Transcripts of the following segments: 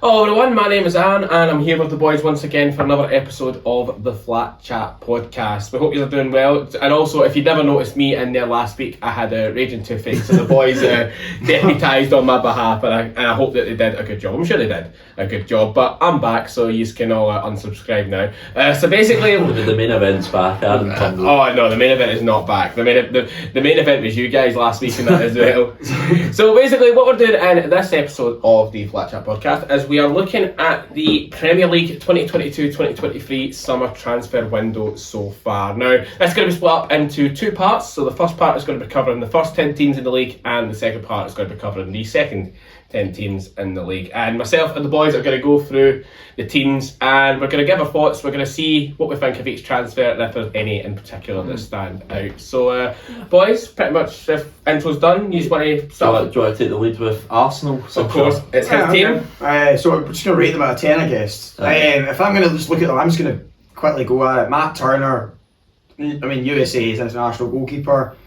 Hello everyone, my name is Aaron and I'm here with the boys once again for another episode of the Flat Chat podcast. We hope you're doing well, and also if you never noticed me in there last week, I had a raging toothache, so the boys deputised on my behalf, and I hope that they did a good job. I'm sure they did a good job, but I'm back, so you can all unsubscribe now. So basically... the main event's back, Aaron. Oh no, the main event is not back. The main event was you guys last week and that as well. So basically what we're doing in this episode of the Flat Chat podcast is we are looking at the Premier League 2022-2023 summer transfer window so far. Now, that's going to be split up into two parts. So the first part is going to be covering the first 10 teams in the league, and the second part is going to be covering the second 10 teams in the league. And myself and the boys are going to go through the teams, and we're going to give our thoughts. We're going to see what we think of each transfer and if there's any in particular that stand out. So, boys, pretty much if intro's done, you just want to start? Do you want to take the lead with Arsenal? Of course, it's his team. So I'm just going to rate them out of 10, I guess. If I'm going to just look at them, I'm just going to quickly go at it. Matt Turner, I mean, USA's international goalkeeper.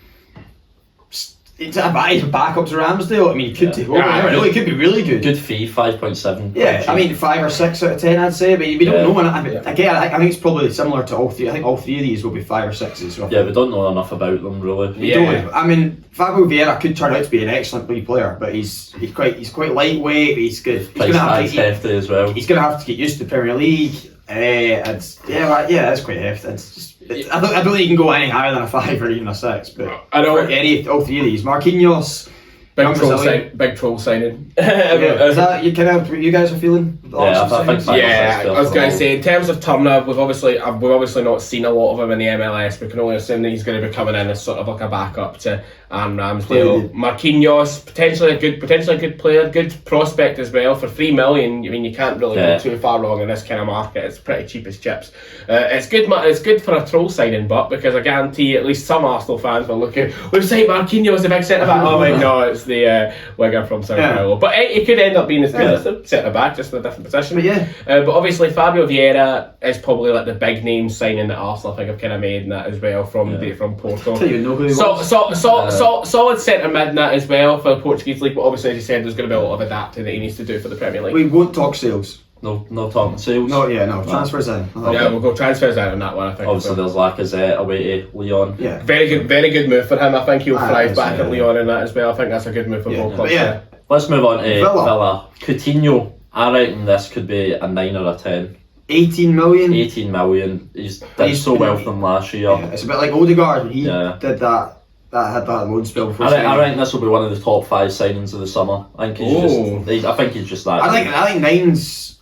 He's a backup to Ramsdale. I mean, he could take over. He could be really good. Good fee, 5.7. Yeah, I mean, 5 or 6 out of 10, I'd say. But we don't know. Again, I think it's probably similar to all three. I think all three of these will be 5 or 6s. Roughly. Yeah, we don't know enough about them, really. We don't. I mean, Fabio Vieira could turn out to be an excellent league player, but he's quite lightweight. He's good. He's going to have to hefty as well. He's going to have to get used to the Premier League. That's quite hefty. It's just. I don't think you can go any higher than a 5 or even a 6, but I know all three of these. Marquinhos, big troll signing. Is that you guys are feeling? I was going to say, in terms of Turner, we've obviously not seen a lot of him in the MLS. We can only assume that he's going to be coming in as sort of like a backup to Aaron Ramsdale. Marquinhos, potentially a good player, good prospect as well. For $3 million, I mean, you can't really go too far wrong in this kind of market. It's pretty cheap as chips. It's good for a troll signing, but because I guarantee at least some Arsenal fans will look at, we've signed Marquinhos, the big centre back. Oh wait, no, it's the winger from Sao Paulo. But he could end up being as good as the centre back, just in a different position. But obviously Fabio Vieira is probably like the big name signing that Arsenal I think have kind of made in that as well from Porto. Solid centre mid in that as well for the Portuguese league, but obviously as you said, there's going to be a lot of adapting that he needs to do for the Premier League. We won't talk sales. No talking sales. Transfers in. Yeah, we'll go transfers in on that one, I think. Obviously there's Lacazette away to Lyon. Yeah. Very good move for him. I think he'll thrive back at Lyon in that as well. I think that's a good move for both clubs. Let's move on to Villa. Coutinho, I reckon this could be a 9 or a 10. 18 million? 18 million. He's done so well from last year. Yeah, it's a bit like Odegaard when he did that. That had that loan spell before. I reckon this will be one of the top 5 signings of the summer. I think he's just that. I think 9's.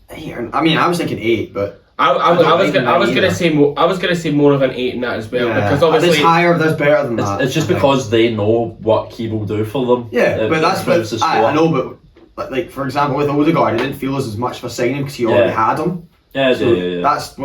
I mean, I was thinking 8, but I was gonna say more of an 8 in that as well, because obviously there's higher, there's better than that. It's just because they know what he will do for them. Yeah, but that's I know, but like for example with Odegaard, I didn't feel as much of a signing because he already had him. Yeah. That's. I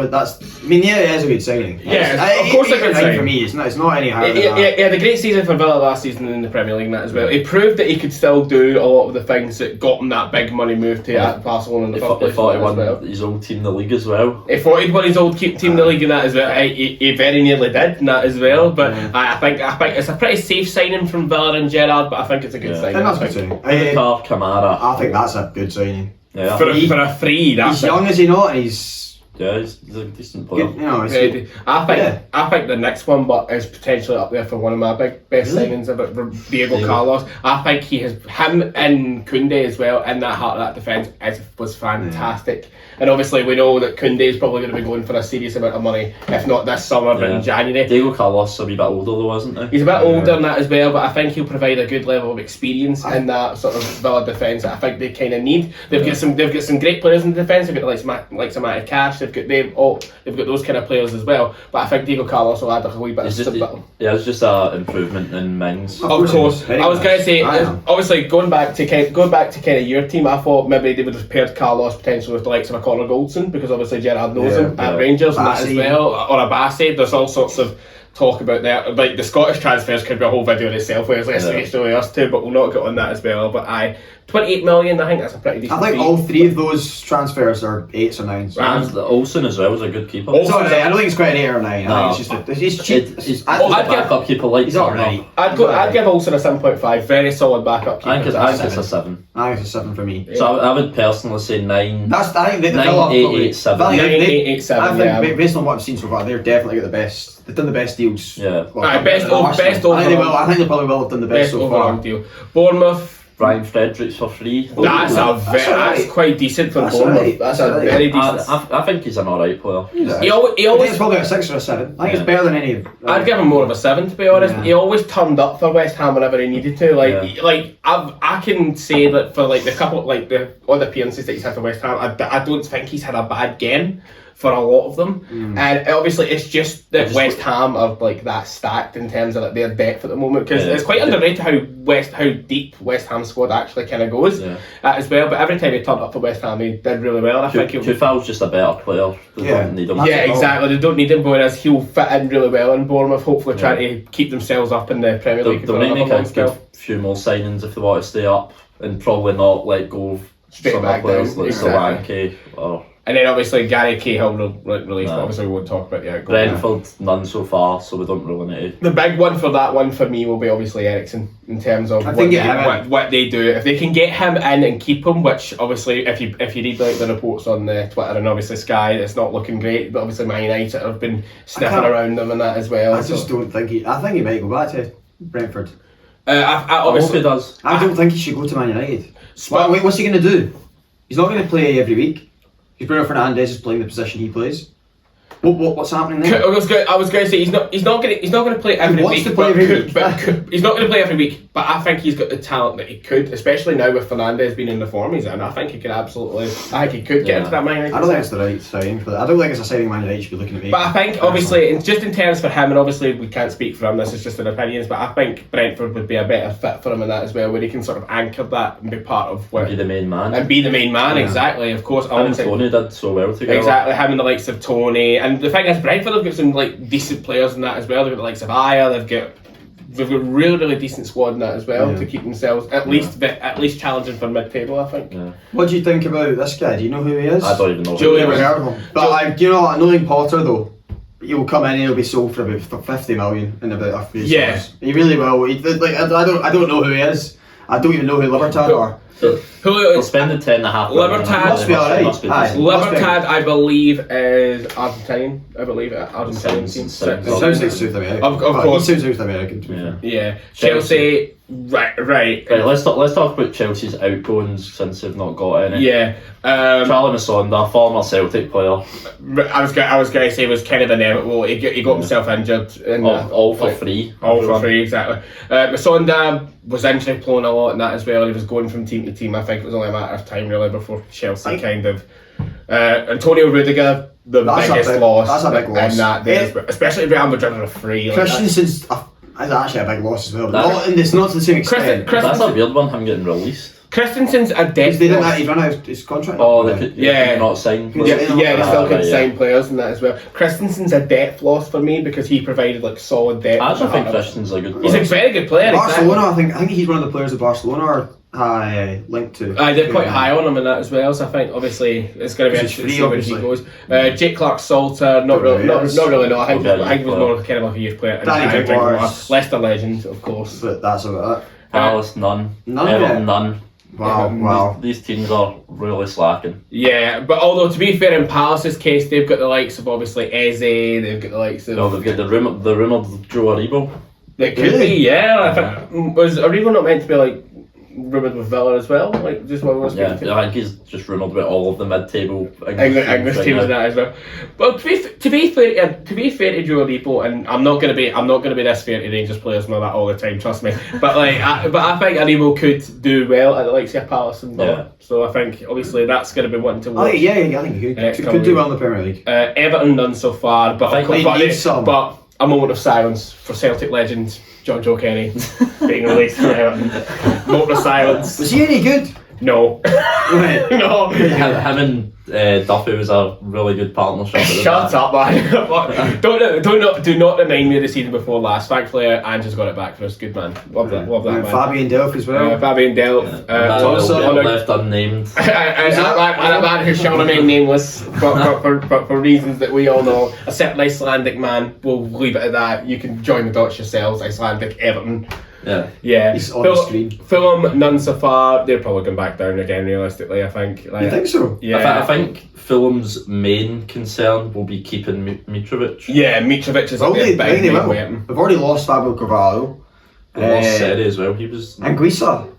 mean, it is a good signing. Yeah, of course, a good signing for me. It's not any higher. He had a great season for Villa last season in the Premier League and that as well. He proved that he could still do a lot of the things that got him that big money move to Barcelona in the first place. He thought he won his old team in the league as well. He thought he'd won his old team in the league and that as well. He very nearly did in that as well. But I think it's a pretty safe signing from Villa and Gerrard. But I think it's a good signing. That's a good signing. Kamara. I think that's a good signing. Yeah. For a free, he's young, is he not? And he's a decent player. I think the next one, but is potentially up there for one of my best signings about Diego Carlos. I think him and Koundé as well in that heart of that defence was fantastic. And obviously we know that Koundé is probably going to be going for a serious amount of money, if not this summer, but in January. Diego Carlos is a wee bit older though, isn't he? He's a bit older than that as well, but I think he'll provide a good level of experience in that sort of Villa defence that I think they kind of need. They've got some great players in the defence. They've got like some Matty Cash. They've got those kind of players as well. But I think Diego Carlos will add a wee bit of stability. Yeah, it's just an improvement in Mings. Of course, I was going to say, obviously going back to kind of your team, I thought maybe they would have paired Carlos potentially with the likes of a Connor Goldson, because obviously Gerrard knows him at Rangers and that as well, or a Bassey. There's all sorts of talk about that. Like the Scottish transfers could be a whole video in itself, where it's really us two, but we'll not get on that as well. But 28 million, I think that's a pretty decent I think fee. all three of those transfers are 8s or 9s. And Olsen as well was a good keeper. It's alright, I don't think it's quite an 8 or 9. I think it's cheap. He's I think a I'd give- backup keeper like he's Turner. alright. I'd give Olsen a 7.5. Very solid backup keeper. I think it's a 7. I think it's a 7 for me. So I would personally say 9. I think the 9, Villa 8, probably- 8, 7. Villa, 9, they- 8, 8, 7, I think yeah. based on what I've seen so far, they're definitely got the best. They've done the best deals. Yeah. Best Arsenal. best I think they overall. will. I think they probably will have done the best Best so overall far. deal. Bournemouth. Brian Fredericks for free. That's alright. quite decent for That's Bournemouth. alright. That's That's a alright. very decent. I think he's an alright player. He I think always it's probably a 6 or a 7. I think Yeah. it's better than any of. I'd give him more of a 7 to be honest. Yeah. He always turned up for West Ham whenever he needed to. I can say that for like the couple the other appearances that he's had for West Ham, I don't think he's had a bad game for a lot of them. And obviously it's just that West Ham are like that stacked in terms of like their depth at the moment, because it's quite underrated how deep West Ham squad actually kind of goes as well. But every time he turned up for West Ham, he did really well. And I think Tufal's just a better player. They Yeah. don't need him. yeah, exactly. They don't need him, whereas he'll fit in really well in Bournemouth. Hopefully, trying to keep themselves up in the Premier League. They'll for need to another long make spell. a few more signings if they want to stay up, and probably not let go of Straight some back of the players down, like exactly. Solanke or And then obviously Gary Cahill released, but No. obviously we won't talk about the outgoing. Brentford. None so far, so we don't really need to. The big one for that one for me will be obviously Ericsson in terms of I think what they do. If they can get him in and keep him, which obviously if you read like the reports on Twitter and obviously Sky, it's not looking great. But obviously Man United have been sniffing can't- around them and that as well. I just don't think he. I think he might go back to Brentford. I I hope obviously he does. I don't think he should go to Man United. But- What's he going to do? He's not going to play every week. Because Bruno Fernandes is playing the position he plays. What's happening there? I was going to say he's not going to play every wants week. to play but every week. he's not going to play every week. But I think he's got the talent that he could, especially now with Fernandes being in the form he's in. I think he could absolutely. I think he could get Yeah. into that Man United I don't think side. it's the right signing for that. I don't think it's a signing Man United should be looking at. But I think, obviously, just in terms for him, and obviously we can't speak for him, this is just an opinions, but I think Brentford would be a better fit for him in that as well, where he can sort of anchor that and be part of what. Be the main man. And be the main man, exactly, of course. Him and Tony did so well together. Exactly, him and the likes of Tony. And the thing is, Brentford have got some like decent players in that as well. They've got the likes of Aya, they've got really decent squad in that as well to keep themselves at least challenging for mid-table, I think. Yeah. What do you think about this guy? Do you know who he is? I don't even know. who Julian he is. Never heard of him. But you know, knowing Potter though, he'll come in and he'll be sold for about 50 million in about a few years. He really will. I don't know who he is. I don't even know who Libertad are. They'll spend the 10.5 million. Libertad must be alright. Must be Aye. decent. Libertad, I believe, is Argentinian. I believe Argentinian team. Sounds It sounds like South American. Of But course. he sounds South American to me. Yeah. Yeah, Chelsea. Right. Right, let's talk about Chelsea's outgoings since they've not got any. Yeah. Charlie Masonda, former Celtic player, I was going to say was kind of inevitable. He got himself injured. In all for free. All for free, exactly. Masonda was injury prone a lot in that as well. He was going from team to team. I think it was only a matter of time really before Chelsea kind of. Antonio Rudiger, That's biggest a big- loss. that's a big loss. In that day, especially Real Madrid are free. Christensen's is actually a big loss as well. That- And it's not to the same extent. That's a weird one, him getting released. Christensen's a Because depth they didn't loss. he's run out of his contract. Oh, they could, Yeah. not sign. Yeah, Yeah, they still Ah, can right, sign yeah. players and that as well. Christensen's a depth loss for me because he provided like solid depth. I actually think Christian's a good He's player. a very good player. Barcelona, I think he's one of the players that Barcelona are linked to. They're quite high on him in that as well, so I think obviously it's going to be Because interesting he's to see free, where he goes. Jake Clark-Salter, not really, no. I think he was more kind of like a youth player. Danny Gregor. Leicester legend, of course. But that's about it. Palace, none. None Everton, yet. none. Wow. These teams are really slacking. Yeah, but although to be fair, in Palace's case, they've got the likes of obviously Eze, they've got the likes of. No, they've got the rumoured Joe Aribo. They could Really? be, yeah. I think, was Arrigo not meant to be like rumoured with Villa as well? Like just one was Yeah, I think he's just rumoured with all of the mid-table English teams and that as well. Well, to be fair to Joe Aribo, and I'm not gonna be this fair to Rangers players and all that all the time. Trust me. But I think Aribo could do well at the likes of Palace and Villa. Yeah. So I think obviously that's gonna be one to Oh, watch. yeah, I think he Next could do well in the Premier League. Everton none so far, but I think they need some. But a moment of silence for Celtic legend John Joe Kenny being released from Everton. Moment of silence. Was he any good? No. No. Him and Duffy was a really good partnership. Shut up, man. Do not remind me of the season before last. Thankfully, Ange's got it back for us. Good man. Love that man. Fabian Delph as well. Fabian Delph. Also left unnamed. and a man who shall remain nameless for reasons that we all know. A certain Icelandic man. We'll leave it at that. You can join the dots yourselves. Icelandic Everton. Yeah. He's on the screen. Fulham, none so far. They're probably going back down again, realistically, I think. You think so? Yeah. I think Fulham's main concern will be keeping Mitrovic. Yeah, Mitrovic is Well, a big will. weapon. They've already lost Fabio Carvalho. They lost Seri as well. He was. And Guisa.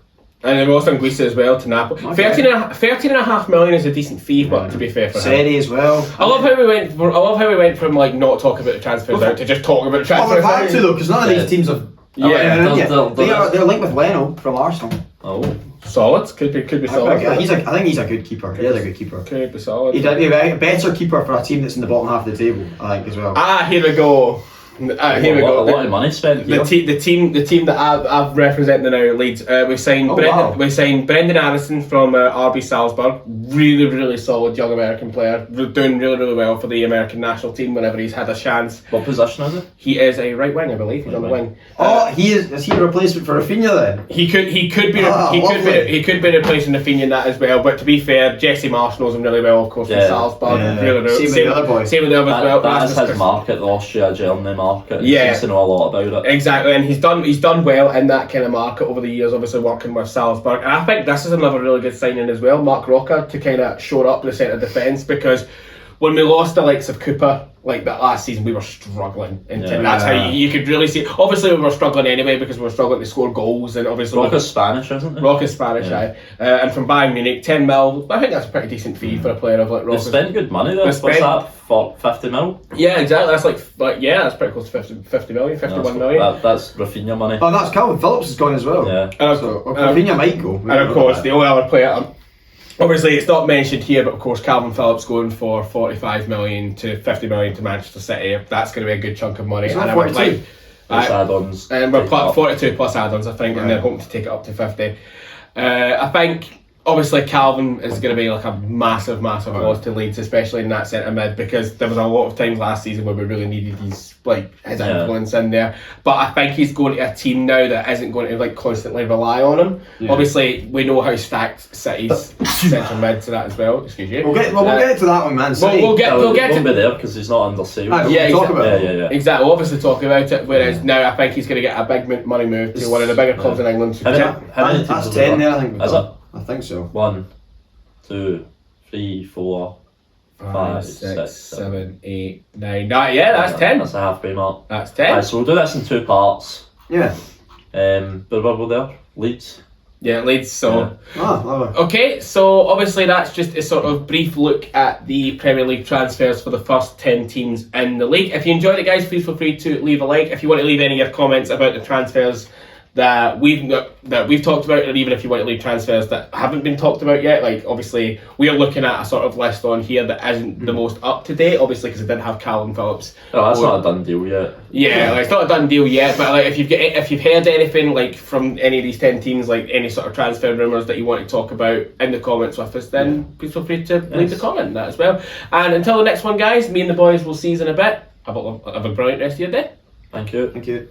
And they've lost Anguissa as well to Napoli. Okay. 13.5 million is a decent fee, but to be fair for him. Seri as well. I love how we went from like not talking about the transfers out to just talking about the Well, transfers. we've had to though, because none of these teams have. They're linked with Leno from Arsenal. Oh. Solid. Could be solid. I think he's a good keeper. He is a good keeper. Could be solid. He'd be a better keeper for a team that's in the bottom half of the table, I think, as well. Here we go. Here we go. A lot of money spent here. The team that I'm representing now, Leeds. We signed Brendan Addison from RB Salzburg. Really solid young American player. Doing really well for the American national team whenever he's had a chance. What position is it? He is a right wing, I believe. He's on the wing. Is he a replacement for Rafinha then? He could be replacing Rafinha in that as well. But to be fair, Jesse Marsh knows him really well, of course, from Salzburg. Same with the other boys. Same with the other as well. That is his market, the Austria Germany market. He seems to know a lot about it. Exactly, and he's done well in that kind of market over the years, obviously working with Salzburg. And I think this is another really good signing as well, Mark Roca, to kind of shore up the centre defence, because when we lost the likes of Cooper, like that last season, we were struggling. That's how you could really see. Obviously, we were struggling anyway because we were struggling to score goals, and obviously Roca's Spanish, isn't he? Roca's Spanish, aye. And from Bayern Munich, 10 mil. I think that's a pretty decent fee for a player of like Roca. They spent good money though. What's that? 50 mil? Yeah, exactly. That's that's pretty close to 50 million, 51 million. That's Rafinha money. Oh, that's Calvin Phillips has gone as well. Yeah. Rafinha might go. And of course, the only other player. Obviously, it's not mentioned here, but of course, Calvin Phillips going for 45 million to 50 million to Manchester City. That's going to be a good chunk of money. It's not 42. Add-ons. And we're 42 plus add-ons, I think, and they're hoping to take it up to 50. I think. Obviously, Calvin is going to be like a massive loss to Leeds, especially in that centre mid, because there was a lot of times last season where we really needed his influence in there. But I think he's going to a team now that isn't going to like constantly rely on him. Yeah. Obviously, we know how stacked City's centre mid to that as well. Excuse you. We'll get to that one, man. We'll get to be there because he's not under sale. Yeah, exactly. We'll obviously talk about it. Whereas now, I think he's going to get a big money move to one of the bigger clubs in England. That's 10 there, I think. Is it? I think so. 1, 2, 3, 4, 5, 6, 7, 8, 9. That's 10. That's a halfway mark. That's 10. Right, so we'll do this in 2 parts. Yeah. But we're there. Leeds. Yeah, Leeds. So. Yeah. Okay, so obviously that's just a sort of brief look at the Premier League transfers for the first 10 teams in the league. If you enjoyed it, guys, please feel free to leave a like. If you want to leave any of your comments about the transfers that we've talked about, or even if you want to leave transfers that haven't been talked about yet, like obviously we are looking at a sort of list on here that isn't the most up to date, obviously because it didn't have Calvin Phillips. Oh, that's not a done deal yet. Yeah, like, it's not a done deal yet, but like if you've heard anything like from any of these 10 teams, like any sort of transfer rumours that you want to talk about in the comments with us, then please feel free to leave the comment on that as well. And until the next one, guys, me and the boys will see you in a bit. Have a brilliant rest of your day. Thank you. Thank you.